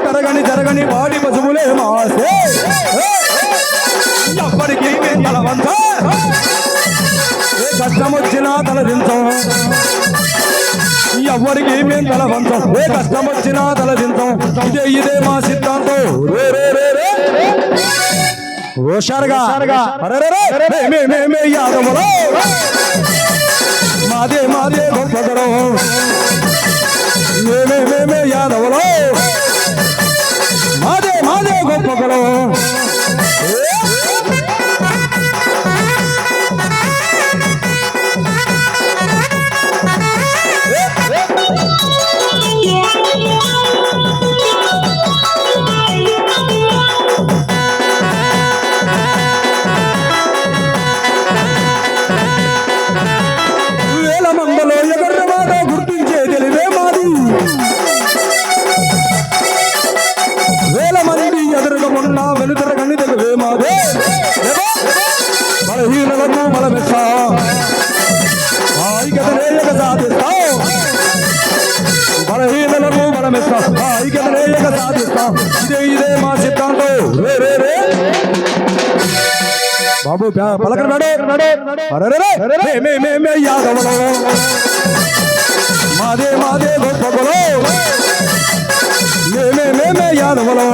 తరగని జరగని వాడి పశువులే మాసే ఎప్పటికీ మేము తలవంచ ఏ కష్టం వచ్చినా తలదించం ఎవరికి మేము తలవంచం ఏ కష్టం వచ్చినా తలదించం ఇదే మా సిద్ధాంతం ఓషారుగా యాదవులో మాదే మాదే గొప్పదరం మేమే యాదవులో మాదే మాదే గొప్పదరం బలహీనలను బలమిస్తా ఐక్యతనేయక సాధిస్తాం బలహీనలను బలమిస్తా ఐక్యతనేయక సాధిస్తాం ఇదే మా సిద్ధాంతం బాబు పలకనాడే మేమే యాదవులు మాదే మాదే గొప్పలు మేమే యాదవులు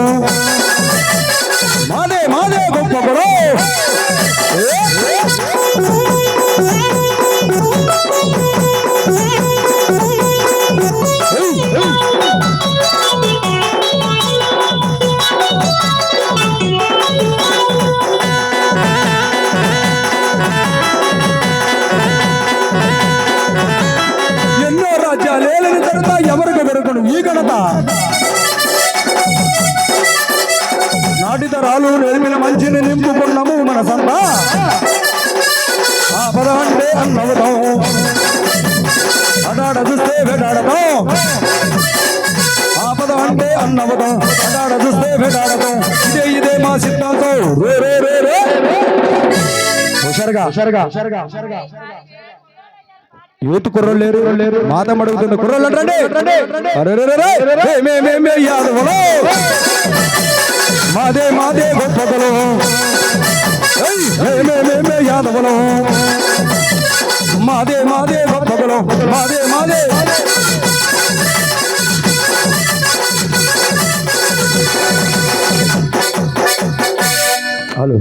మాదే మాదే గొప్పలు ఎన్నో రాజ్యాలేని తర్వాత ఎవరికి దొరకను ఈ ఘనత నాటి తరాలు నేర్పిన మంచిని నింపుకున్నాము మన సంత ఆపద అంటే అన్నవతం అడాడ చూస్తే వెడాడతాం ఆపద అంటే అన్నవతం అడాడ చూస్తే వెడాడతాం ఇదే మా సిద్ధాంతం యూత్ కుర్రోళ్ళు లేరు మాతం అడుగుతున్న కుర్రోళ్ళు మేమే యాదవులు మాదే మాదే గొప్పలు మేమే యాదవులు మాదే మాదే గొప్పలు మాదే మాదే హలో